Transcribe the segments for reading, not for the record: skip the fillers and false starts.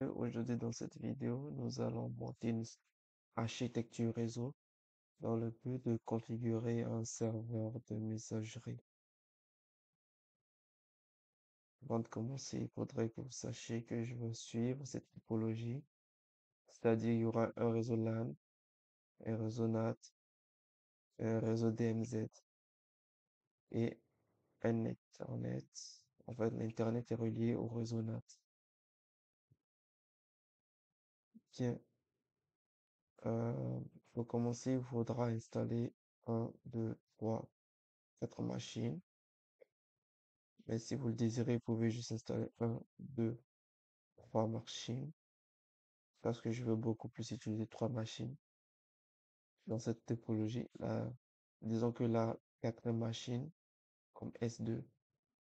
Aujourd'hui, dans cette vidéo, nous allons monter une architecture réseau dans le but de configurer un serveur de messagerie. Avant de commencer, il faudrait que vous sachiez que je veux suivre cette typologie, c'est-à-dire il y aura un réseau LAN, un réseau NAT, un réseau DMZ et un Ethernet. En fait, l'Internet est relié au réseau NAT. Bien, pour commencer, il faudra installer 1, 2, 3, 4 machines. Mais si vous le désirez, vous pouvez juste installer 1, 2, 3 machines. Parce que je veux beaucoup plus utiliser 3 machines dans cette typologie. Disons que la quatrième machine, comme S2,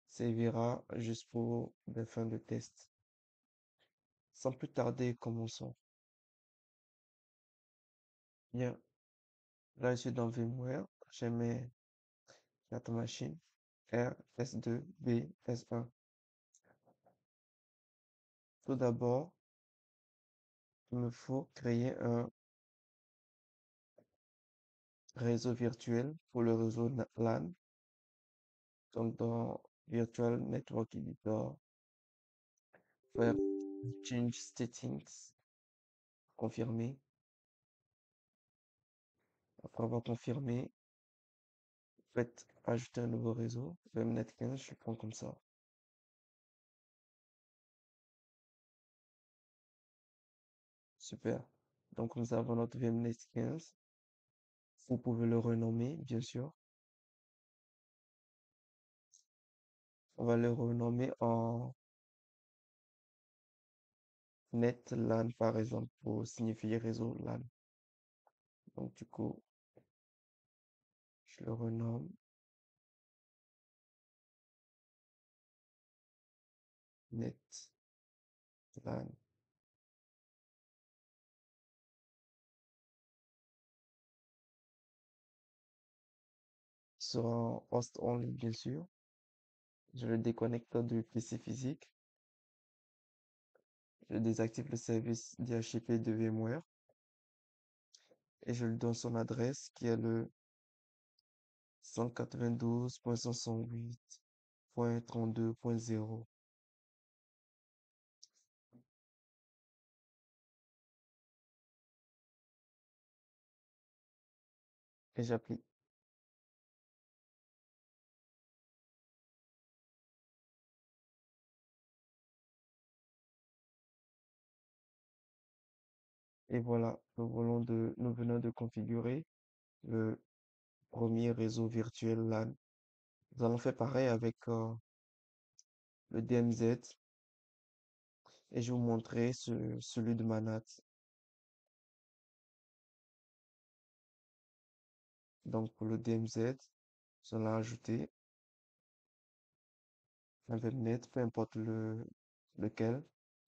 servira juste pour des fins de test. Sans plus tarder, commençons. Bien, là je suis dans VMware. J'ai mes 4 machines. R, S2, B, S1. Tout d'abord, il me faut créer un réseau virtuel pour le réseau LAN. Donc, dans Virtual Network Editor, faire Change Settings, confirmer. Après avoir confirmé, faites ajouter un nouveau réseau. VMnet 15, je prends comme ça. Super. Donc, nous avons notre VMnet 15. Vous pouvez le renommer, bien sûr. On va le renommer en net LAN, par exemple, pour signifier réseau LAN. Donc, du coup, je le renomme net LAN. Sur un host only, bien sûr. Je le déconnecte du PC physique. Je désactive le service DHCP de VMware et je lui donne son adresse qui est le 192.168.32.0. Et j'applique. Et voilà, nous venons de configurer le premier réseau virtuel LAN. Nous allons faire pareil avec le DMZ et je vais vous montrer celui de Manat. Donc pour le DMZ, nous allons ajouter un VMnet, peu importe lequel.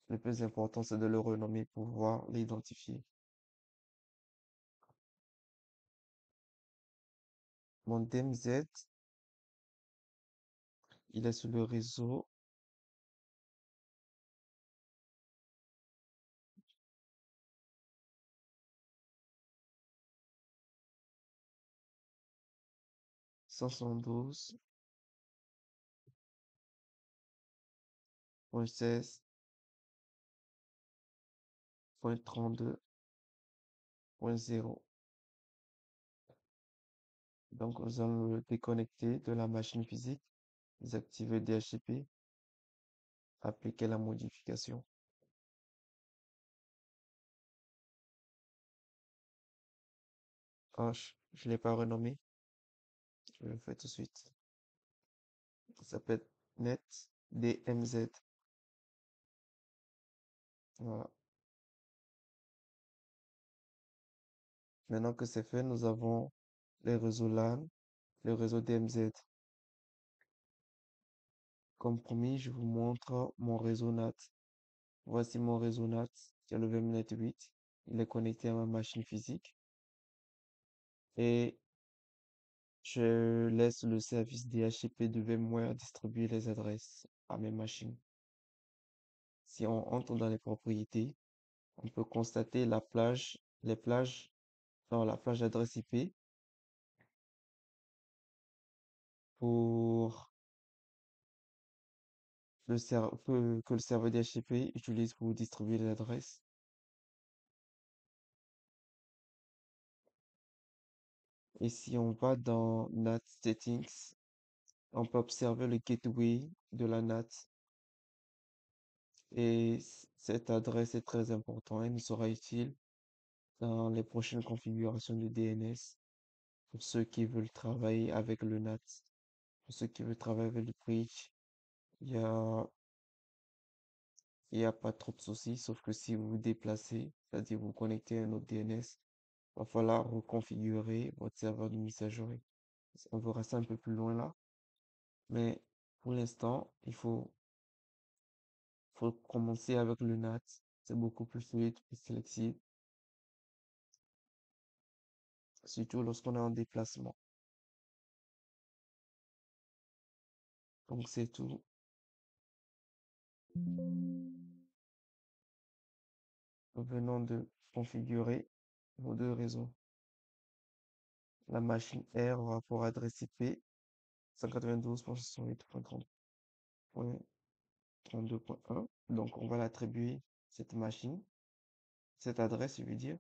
Le plus important, c'est de le renommer pour pouvoir l'identifier. Mon DMZ, il est sur le réseau 172.16.32.0. Donc, nous allons le déconnecter de la machine physique, désactiver DHCP, appliquer la modification. Ah, je ne l'ai pas renommé. Je le fais tout de suite. Ça s'appelle net DMZ. Voilà. Maintenant que c'est fait, nous avons les réseaux LAN, le réseau DMZ. Comme promis, je vous montre mon réseau NAT. Voici mon réseau NAT, qui est le VMnet 8. Il est connecté à ma machine physique. Et je laisse le service DHCP de VMware distribuer les adresses à mes machines. Si on entre dans les propriétés, on peut constater les plages, dans la plage d'adresse IP pour que le serveur DHCP utilise pour distribuer les adresses. Et si on va dans NAT Settings, on peut observer le gateway de la NAT. Et cette adresse est très importante. Elle nous sera utile dans les prochaines configurations de DNS pour ceux qui veulent travailler avec le NAT. Pour ceux qui veulent travailler avec le bridge, il y a, il y a pas trop de soucis, sauf que si vous vous déplacez, c'est-à-dire vous vous connectez à un autre DNS, il va falloir reconfigurer votre serveur de messagerie. On verra ça un peu plus loin là. Mais pour l'instant, faut commencer avec le NAT. C'est beaucoup plus fluide, plus flexible, surtout lorsqu'on est en déplacement. Donc c'est tout. Nous venons de configurer nos deux réseaux. La machine R aura pour adresse IP 192.168.30.32.1. Donc on va l'attribuer cette machine, cette adresse, je veux dire.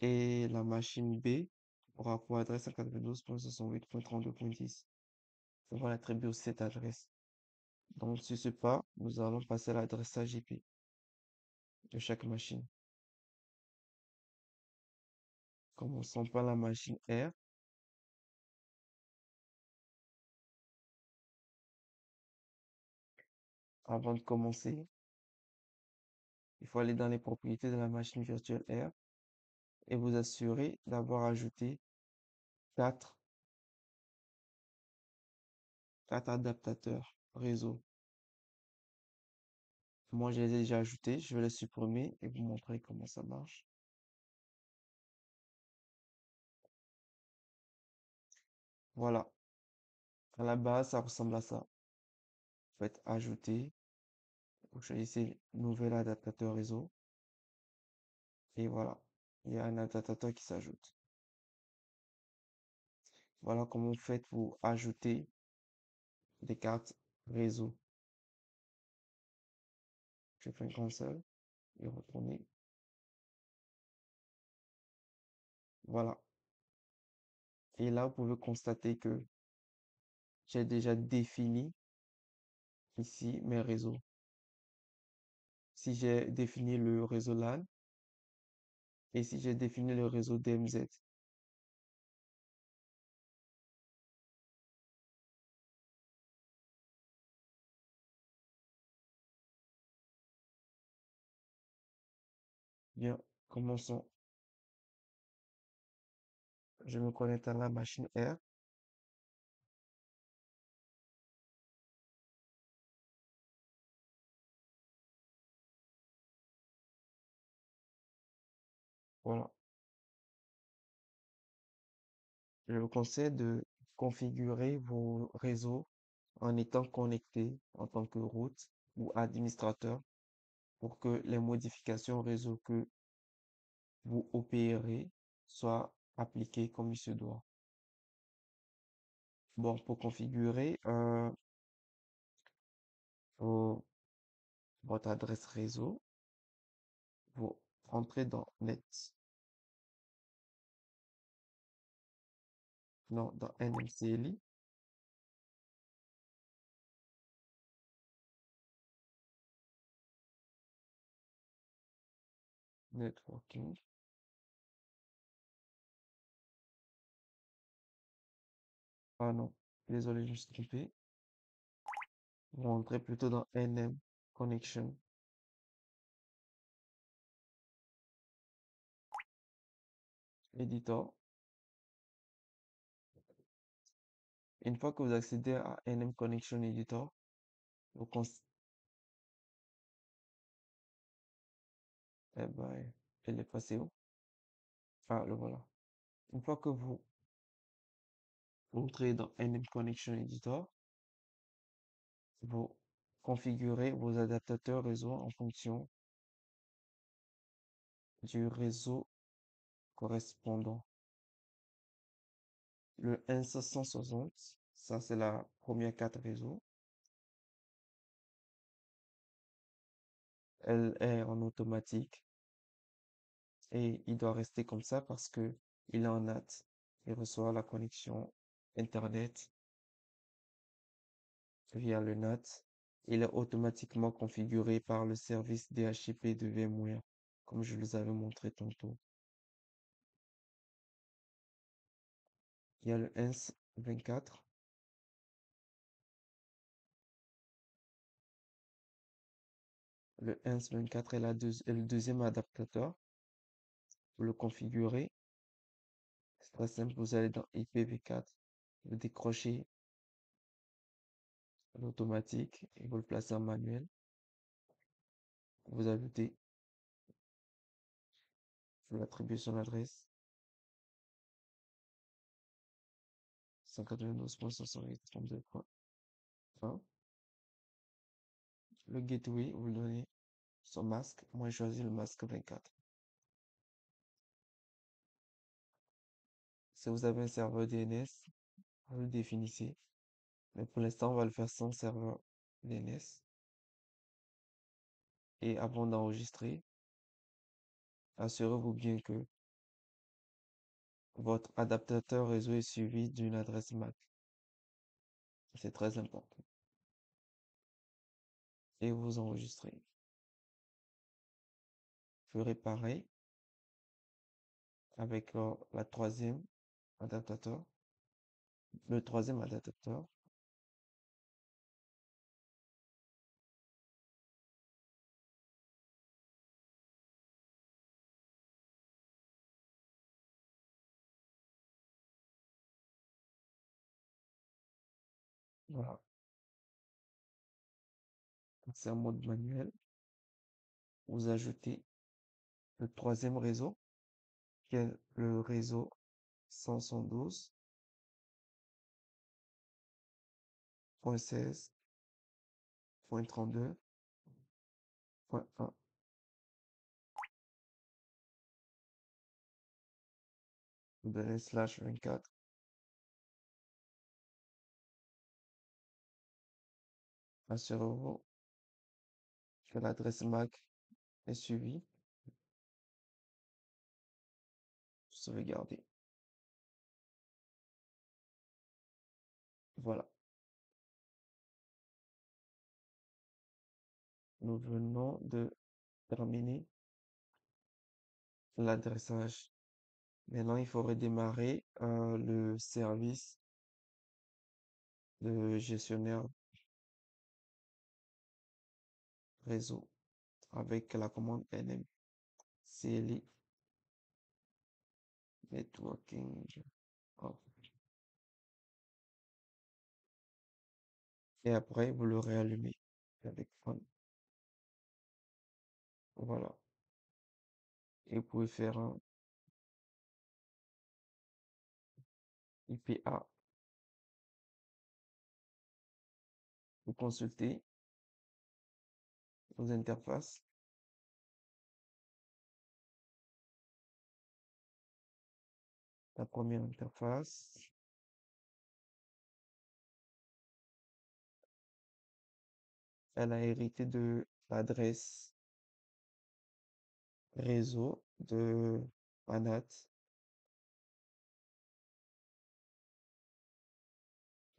Et la machine B aura pour adresse 192.68.32.10. On va l'attribuer aussi cette adresse. Donc sur ce pas, nous allons passer à l'adressage IP de chaque machine. Commençons par la machine R. Avant de commencer, il faut aller dans les propriétés de la machine virtuelle R et vous assurer d'avoir ajouté quatre, quatre adaptateurs réseau. Moi, je les ai déjà ajoutés. Je vais les supprimer et vous montrer comment ça marche. Voilà. À la base, ça ressemble à ça. Vous faites ajouter. Vous choisissez nouvel adaptateur réseau. Et voilà. Il y a un adaptateur qui s'ajoute. Voilà comment vous faites pour ajouter des cartes réseau. Je fais une console et retourner. Voilà. Et là, vous pouvez constater que j'ai déjà défini ici mes réseaux. Si j'ai défini le réseau LAN et si j'ai défini le réseau DMZ. Bien, commençons. Je me connecte à la machine R. Voilà. Je vous conseille de configurer vos réseaux en étant connecté en tant que route ou administrateur pour que les modifications réseau que vous opérez soient appliquées comme il se doit. Bon, pour configurer vos- votre adresse réseau, vous entrez dans Net, non, dans NMCLI, Networking. Ah non, désolé, je me suis trompé. Vous rentrez plutôt dans NM Connection Editor. Une fois que vous accédez à NM Connection Editor, vous cons- eh ben, elle est passée où? Ah, le voilà. Une fois que vous entrez dans NM Connection Editor, vous configurez vos adaptateurs réseau en fonction du réseau correspondant. Le 160, ça c'est la première carte réseau. Elle est en automatique et il doit rester comme ça parce que il est en NAT. Il reçoit la connexion Internet via le NAT. Il est automatiquement configuré par le service DHCP de VMware, comme je vous avais montré tantôt. Il y a le ENS 24. Le ENS 24 est est le deuxième adaptateur. Vous le configurez. C'est très simple. Vous allez dans IPv4, vous décrochez l'automatique et vous le placez en manuel. Vous ajoutez, vous attribuez son adresse 192.168.32.1. Le gateway, vous le donnez son masque. Moi, je choisis le masque 24. Si vous avez un serveur DNS, vous le définissez. Mais pour l'instant, on va le faire sans serveur DNS. Et avant d'enregistrer, assurez-vous bien que votre adaptateur réseau est suivi d'une adresse MAC. C'est très important. Et vous enregistrez. Ferez pareil avec la troisième adaptateur. Le troisième adaptateur. Voilà. C'est en mode manuel. Vous ajoutez le troisième réseau, qui est le réseau 112.16.32.1. Vous donnez /24. Assurez-vous que l'adresse MAC est suivie. Sauvegarder. Voilà. Nous venons de terminer l'adressage. Maintenant, il faut redémarrer le service de gestionnaire réseau avec la commande nm cli networking off. Et après, vous le réallumez avec on. Voilà. Et vous pouvez faire un IPA. Vous consultez vos interfaces. La première interface, elle a hérité de l'adresse réseau de ANAT.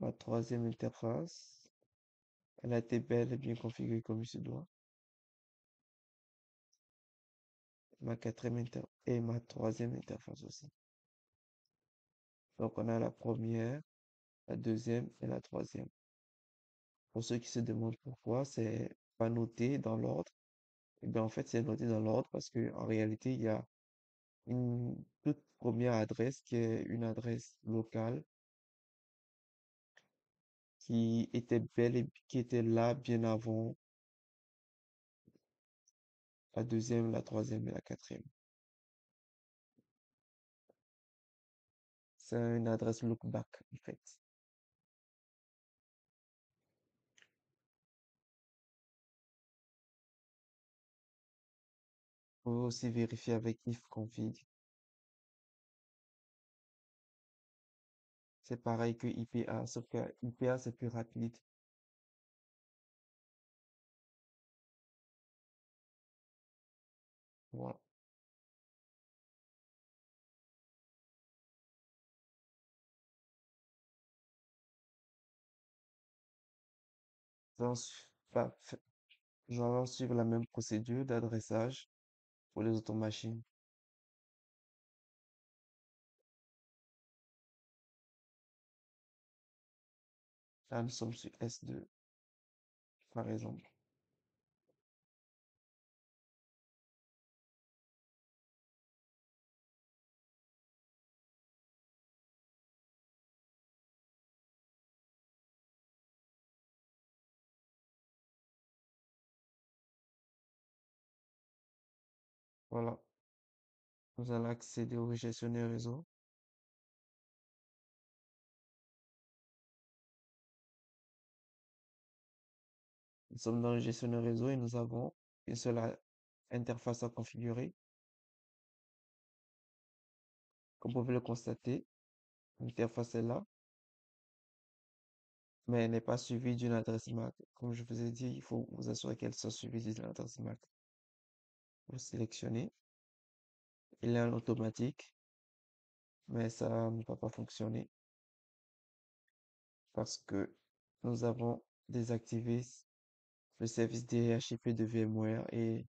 La troisième interface, elle a été belle et bien configurée comme il se doit. Ma quatrième et ma troisième interface aussi. Donc on a la première, la deuxième et la troisième. Pour ceux qui se demandent pourquoi c'est pas noté dans l'ordre, eh bien en fait c'est noté dans l'ordre parce que en réalité il y a une toute première adresse qui est une adresse locale qui était là bien avant la deuxième, la troisième et la quatrième. C'est une adresse lookback en fait. Vous pouvez aussi vérifier avec ifconfig. C'est pareil que IPA, sauf que IPA c'est plus rapide. Voilà. Nous allons su- bah, f- nous allons suivre la même procédure d'adressage pour les autres machines. Là, nous sommes sur S2, par exemple. Voilà. Nous allons accéder au gestionnaire réseau. Nous sommes dans le gestionnaire réseau et nous avons une seule interface à configurer. Comme vous pouvez le constater, l'interface est là, mais elle n'est pas suivie d'une adresse MAC. Comme je vous ai dit, il faut vous assurer qu'elle soit suivie d'une adresse MAC. Vous sélectionnez, il est en automatique, mais ça ne va pas fonctionner parce que nous avons désactivé le service DHCP de VMware et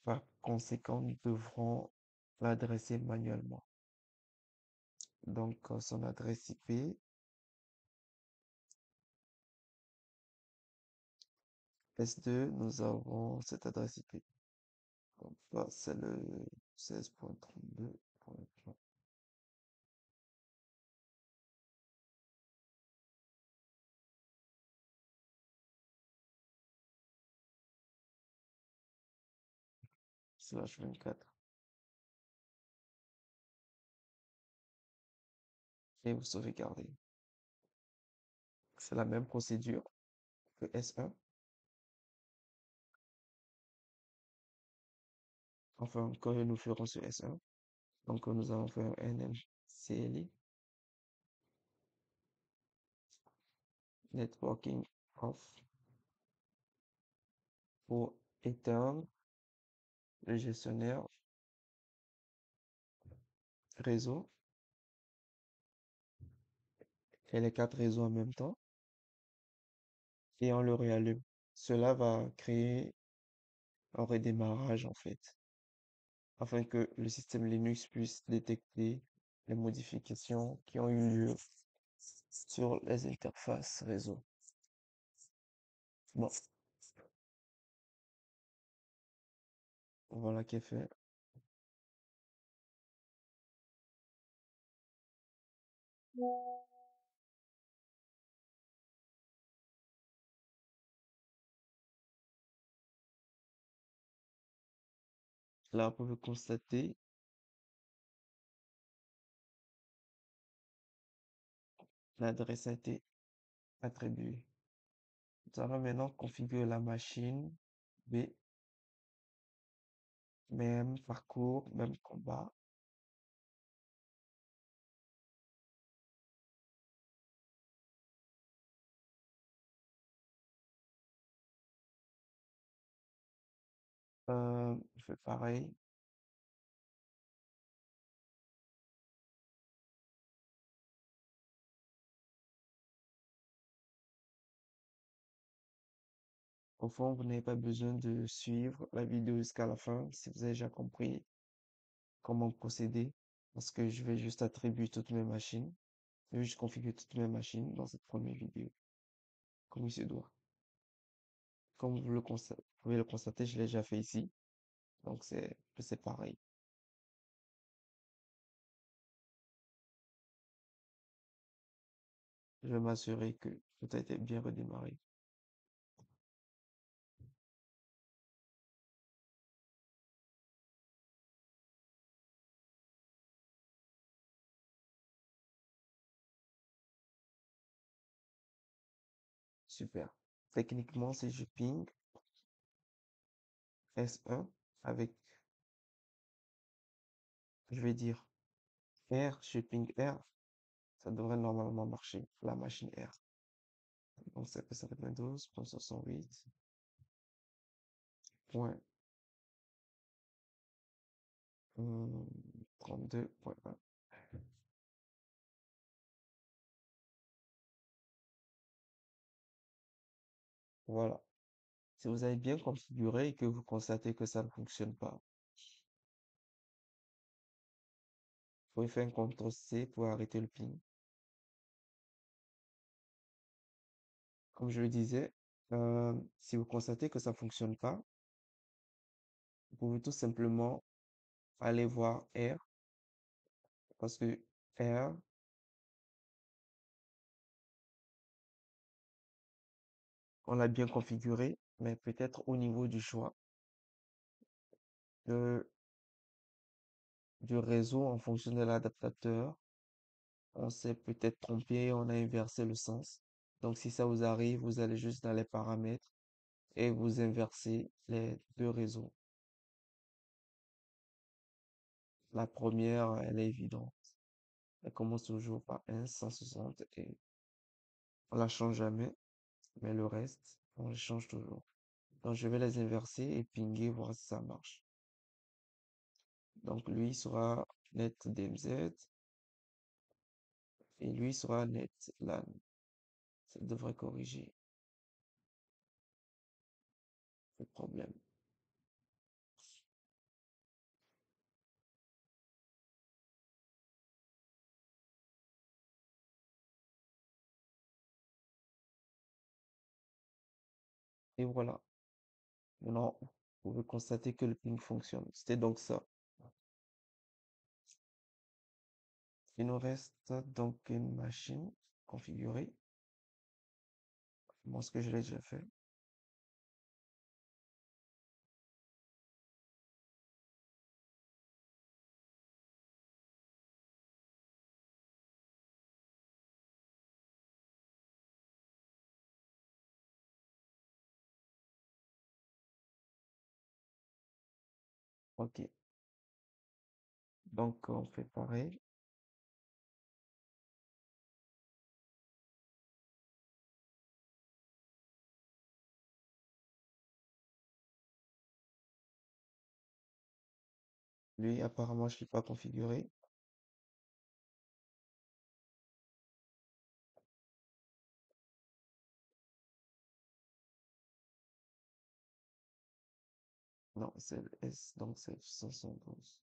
par conséquent, nous devrons l'adresser manuellement. Donc, son adresse IP, S2, nous avons cette adresse IP. Donc, là, c'est le 16.32.1 slash 24. Et vous sauvegardez. C'est la même procédure que S1. Enfin, que nous ferons sur S1. Donc, nous allons faire un NMCLI, networking off, pour éteindre le gestionnaire réseau et les quatre réseaux en même temps et on le réallume. Cela va créer un redémarrage en fait, afin que le système Linux puisse détecter les modifications qui ont eu lieu sur les interfaces réseau. Bon, voilà qui est fait. Là, vous pouvez constater l'adresse a été attribuée. Nous allons maintenant configurer la machine B, même parcours, même combat. Je fais pareil. Au fond, vous n'avez pas besoin de suivre la vidéo jusqu'à la fin si vous avez déjà compris comment procéder, parce que je vais juste attribuer toutes mes machines. Je vais juste configurer toutes mes machines dans cette première vidéo, comme il se doit. Comme vous pouvez le constater, je l'ai déjà fait ici, donc c'est pareil. Je vais m'assurer que tout a été bien redémarré. Super. Techniquement, si je ping, S1 avec, je vais dire, R, shipping R, ça devrait normalement marcher, la machine R. Donc, c'est 192.68.32.1. Voilà. Si vous avez bien configuré et que vous constatez que ça ne fonctionne pas, vous pouvez faire un CTRL-C pour arrêter le ping. Comme je le disais, si vous constatez que ça ne fonctionne pas, vous pouvez tout simplement aller voir R, parce que R, on l'a bien configuré, mais peut-être au niveau du choix de- du réseau en fonction de l'adaptateur, on s'est peut-être trompé, on a inversé le sens. Donc, si ça vous arrive, vous allez juste dans les paramètres et vous inversez les deux réseaux. La première, elle est évidente. Elle commence toujours par 160 et on la change jamais, mais le reste, on les change toujours. Donc, je vais les inverser et pinguer, voir si ça marche. Donc, lui sera net DMZ et lui sera net LAN. Ça devrait corriger le problème. Et voilà. Maintenant, vous pouvez constater que le ping fonctionne. C'était donc ça. Il nous reste donc une machine configurée. Moi, ce que je l'ai déjà fait. Ok. Donc, on fait pareil. Lui, apparemment, je ne l'ai pas configuré. Non, c'est le S, donc c'est 512.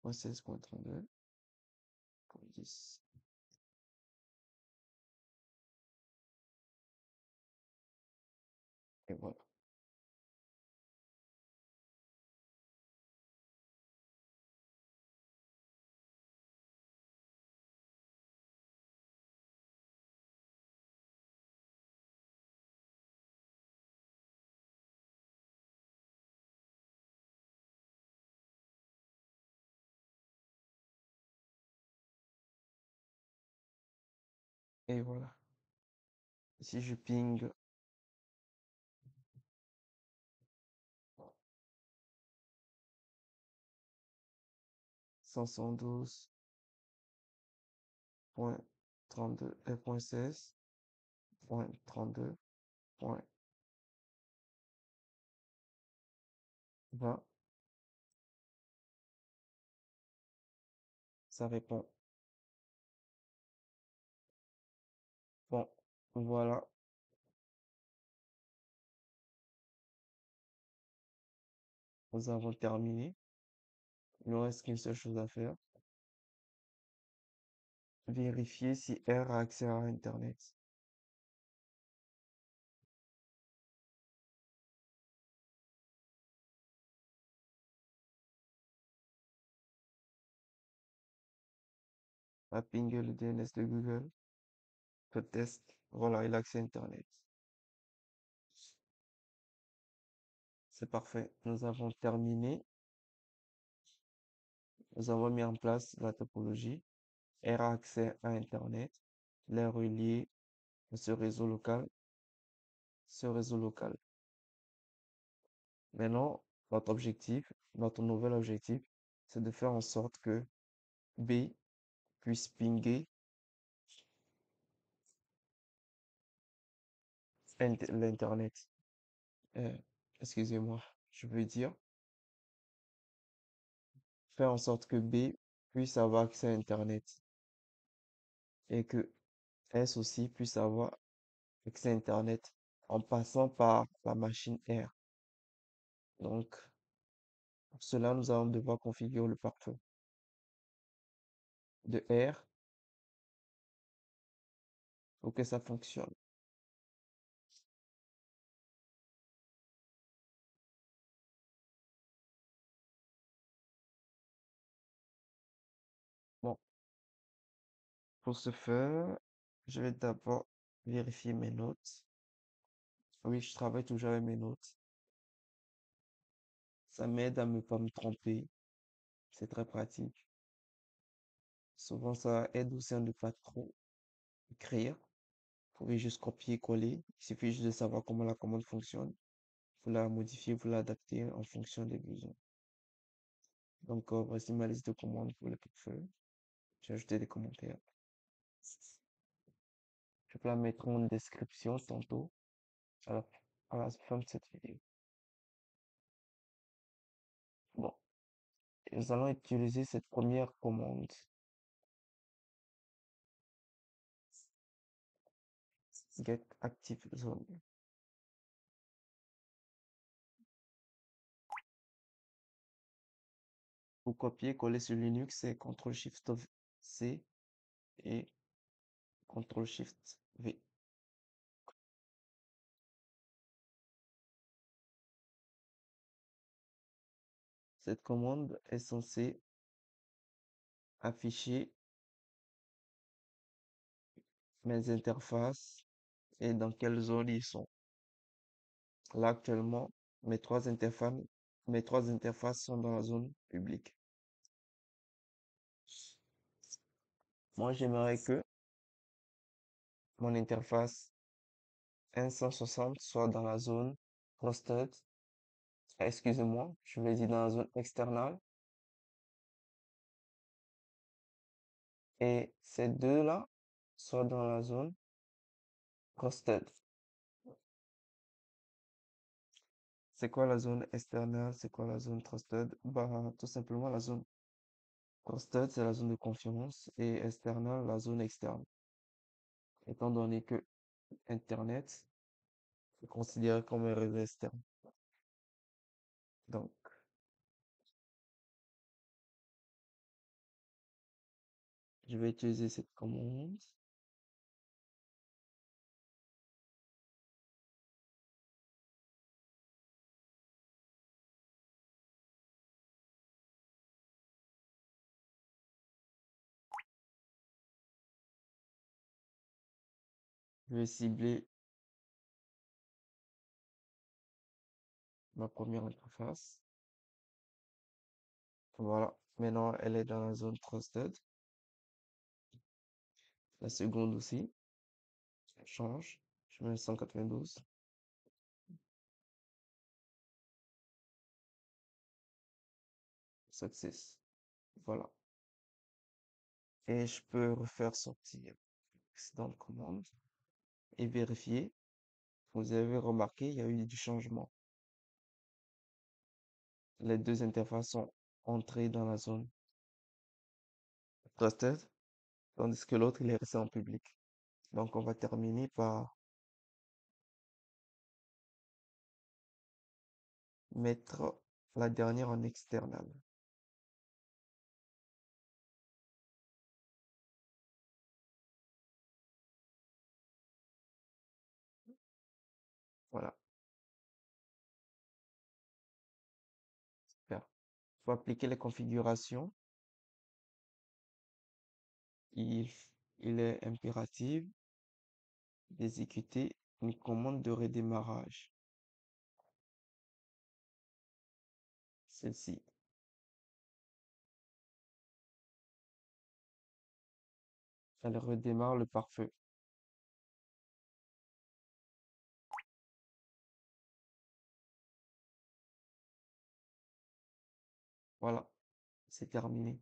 Point 16.32. Point 10. Et voilà. Et voilà. Si je ping 512.32 et point 16.32.20, ça répond. Bon, voilà. Nous avons terminé. Il ne reste qu'une seule chose à faire. Vérifier si R a accès à Internet. Va pinguer le DNS de Google. Le test. Voilà, il a accès à Internet. C'est parfait. Nous avons terminé. Nous avons mis en place la topologie. R a accès à Internet, il est relié à ce réseau local. Maintenant, notre nouvel objectif, c'est de faire en sorte que B puisse pinguer l'Internet. Euh, excusez-moi, je veux dire, faire en sorte que B puisse avoir accès à Internet et que S aussi puisse avoir accès à Internet en passant par la machine R. Donc, pour cela, nous allons devoir configurer le pare-feu de R pour que ça fonctionne. Bon, pour ce faire, je vais d'abord vérifier mes notes. Oui, je travaille toujours avec mes notes. Ça m'aide à ne pas me tromper. C'est très pratique. Souvent, ça aide aussi à ne pas trop écrire. Vous pouvez juste copier-coller. Il suffit juste de savoir comment la commande fonctionne. Vous la modifiez, vous l'adaptez en fonction des besoins. Donc, voici ma liste de commandes pour le portefeuille. J'ai ajouté des commentaires. Je peux la mettre en description tantôt à la, à la fin de cette vidéo. Bon, nous allons utiliser cette première commande. Get active zone. Pour copier, coller sur Linux, c'est CTRL-SHIFT-C et CTRL-SHIFT-V. Cette commande est censée afficher mes interfaces et dans quelle zone ils sont. Là, actuellement, mes trois interfaces sont dans la zone publique. Moi, j'aimerais que mon interface 160 soit dans la zone trusted. Excusez-moi, je l'ai dit dans la zone externale. Et ces deux-là soient dans la zone trusted. C'est quoi la zone externale? C'est quoi la zone trusted? Bah, tout simplement la zone trusted, c'est la zone de confiance et external, la zone externe. Étant donné que Internet est considéré comme un réseau externe. Donc, je vais utiliser cette commande. Je vais cibler ma première interface. Voilà. Maintenant, elle est dans la zone trusted. La seconde aussi. Je change. Je mets 192. Success. Voilà. Et je peux refaire sortir précédente commande et vérifier. Vous avez remarqué, il y a eu du changement. Les deux interfaces sont entrées dans la zone trusted, tandis que l'autre, il est resté en public. Donc, on va terminer par mettre la dernière en external. Voilà. Super. Pour appliquer les configurations, il, il est impératif d'exécuter une commande de redémarrage. Celle-ci. Elle redémarre le pare-feu. Voilà, c'est terminé.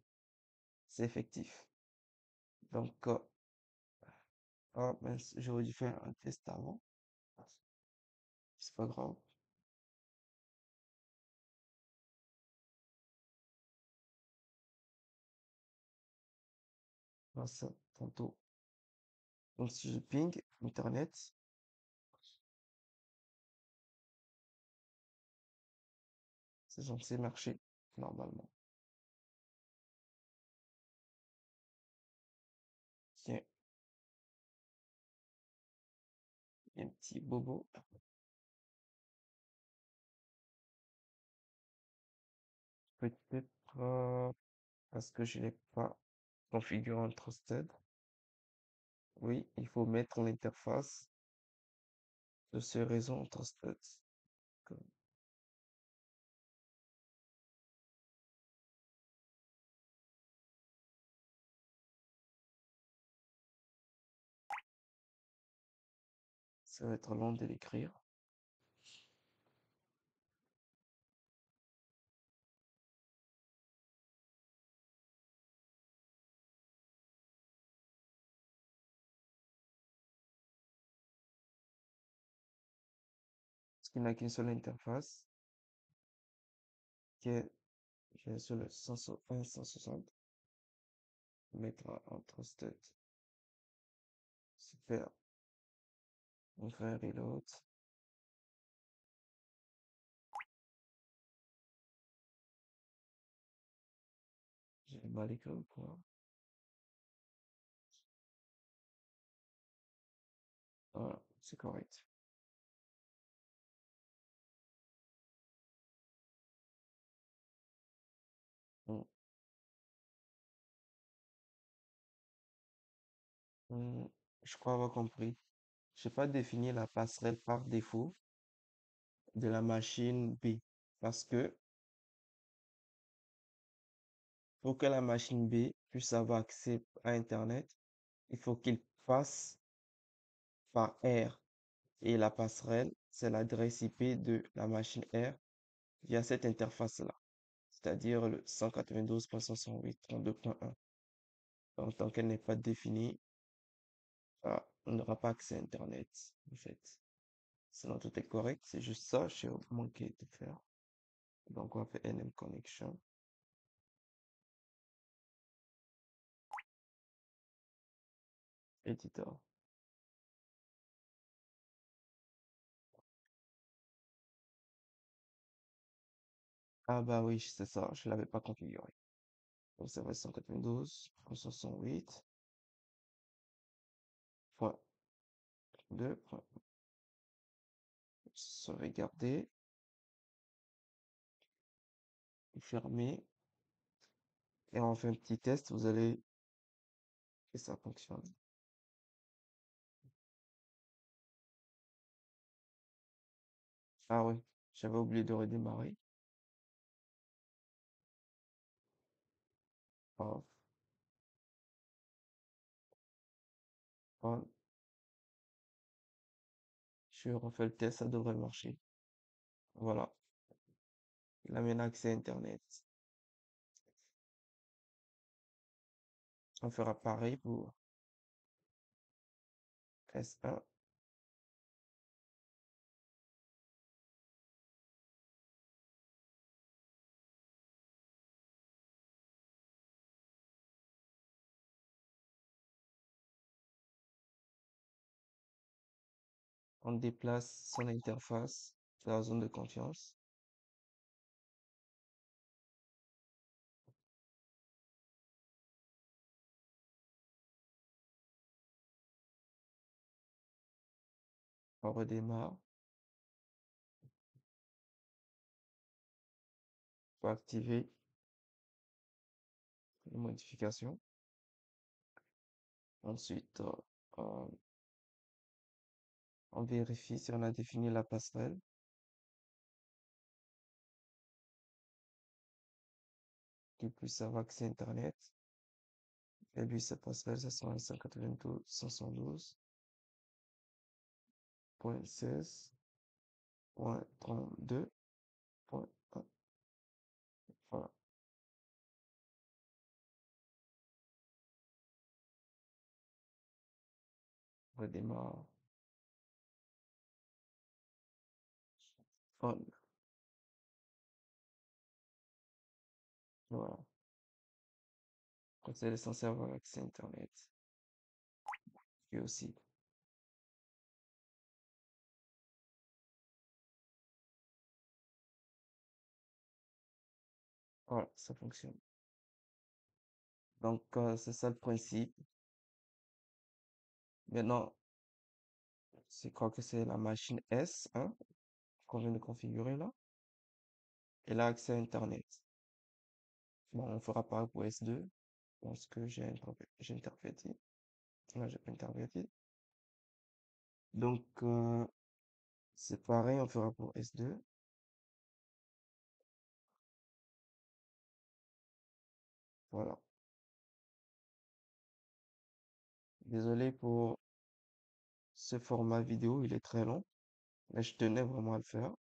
C'est effectif. Donc, ah mince, j'aurais dû faire un test avant. C'est pas grave. Ah, ça, tantôt. Donc, si je ping Internet, c'est censé marcher normalement. Tiens, il y a un petit bobo. Peut-être parce que je n'ai pas configuré un trusted. Oui, il faut mettre l'interface de ce réseau en trusted. Comme ça va être long de l'écrire. Parce qu'il n'a qu'une seule interface qui est sur le 161 160. Mettre en trusted. Super. On fait un reload. J'ai mal écrit ou quoi? Voilà, c'est correct. Hmm, hmm, je crois avoir compris. Je n'ai pas défini la passerelle par défaut de la machine B. Parce que pour que la machine B puisse avoir accès à Internet, il faut qu'il passe par R. Et la passerelle, c'est l'adresse IP de la machine R via cette interface-là. C'est-à-dire le 192.168.32.1. En tant qu'elle n'est pas définie, on n'aura pas accès à Internet, en fait. Sinon, tout est correct. C'est juste ça, j'ai manqué de faire. Donc, on va faire NM Connection, Editor. Ah bah oui, c'est ça, je l'avais pas configuré. Donc, ça va être 192.168.2. Sauvegarder, fermer. Et on fait un petit test, vous allez que ça fonctionne. Ah oui, j'avais oublié de redémarrer. Ah, ah, je refais le test, ça devrait marcher. Voilà, il a maintenant accès à Internet. On fera pareil pour S1. On déplace son interface dans la zone de confiance. On redémarre pour activer les modifications. Ensuite, euh, on vérifie si on a défini la passerelle qui puisse avoir accès à Internet. Et lui, sa passerelle, c'est 192.168.16.32.1. Voilà, on redémarre. On, voilà. Quand elle est censée avoir accès à Internet. Et aussi, voilà, ça fonctionne. Donc, c'est ça le principe. Maintenant, c'est quoi que c'est la machine S1 qu'on vient de configurer là. Elle a accès à Internet. Bon, on fera pareil pour S2. Parce que j'ai interprété. Là, j'ai pas interprété. Donc, c'est pareil, on fera pour S2. Voilà. Désolé pour ce format vidéo, il est très long. Mais je tenais vraiment à le faire.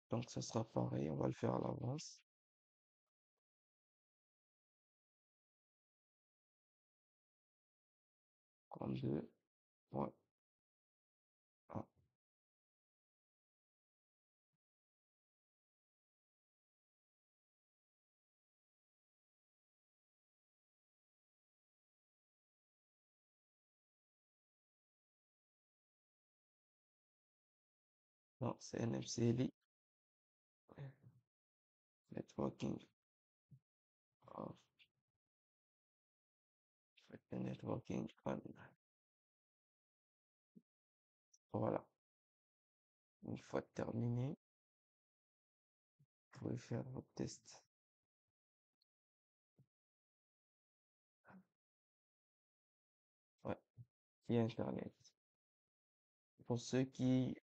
Donc, ce sera pareil, on va le faire à l'avance. 32.1. Non, c'est NFCLI. Networking of networking on. Voilà. Une fois terminé, vous pouvez faire votre test. Ouais, via Internet. Pour ceux qui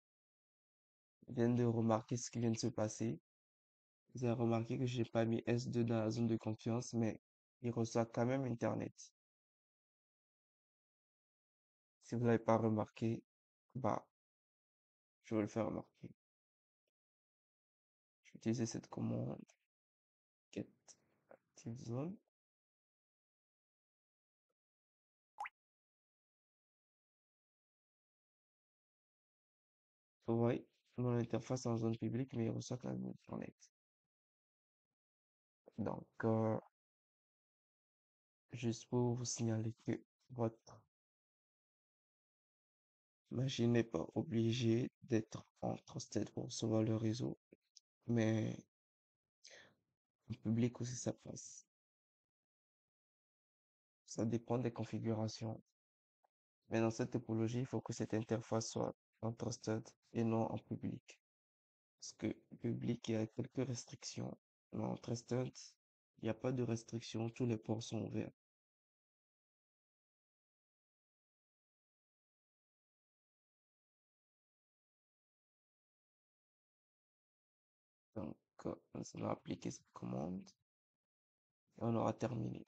viennent de remarquer ce qui vient de se passer, vous avez remarqué que j'ai pas mis S2 dans la zone de confiance, mais il reçoit quand même Internet. Si vous n'avez pas remarqué, bah, je vais le faire remarquer. Je vais utiliser cette commande get active zone. Vous voyez, mon interface en zone publique, mais il reçoit quand même Internet. Donc, juste pour vous signaler que votre machine n'est pas obligée d'être en trusted pour recevoir le réseau, mais en public aussi ça passe. Ça dépend des configurations. Mais dans cette topologie, il faut que cette interface soit en trusted et non en public. Parce que public, il y a quelques restrictions. Mais en trusted, il n'y a pas de restrictions, tous les ports sont ouverts. Donc, on va appliquer cette commande et on aura terminé.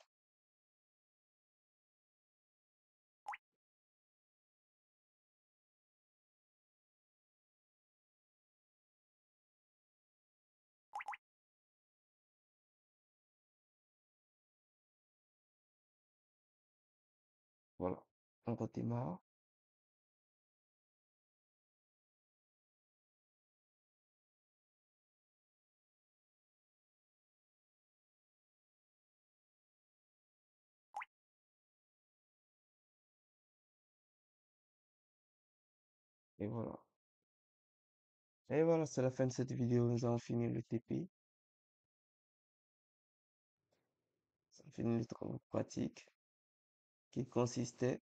Voilà. On redémarre. Et voilà. Et voilà, c'est la fin de cette vidéo. Nous avons fini le TP. Ça fini le travail pratique qui consistait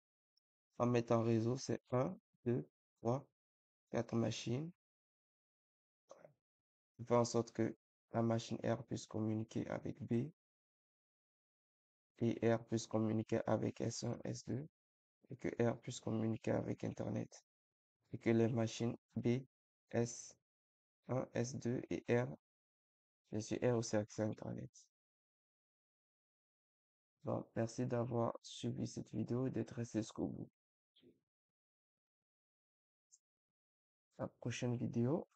à mettre en réseau ces 1, 2, 3, 4 machines. Faire en sorte que la machine R puisse communiquer avec B et R puisse communiquer avec S1, S2 et que R puisse communiquer avec Internet et que les machines B, S1, S2 et R, bien sûr R aussi accès à Internet. Bon, merci d'avoir suivi cette vidéo et d'être resté jusqu'au bout. La prochaine vidéo,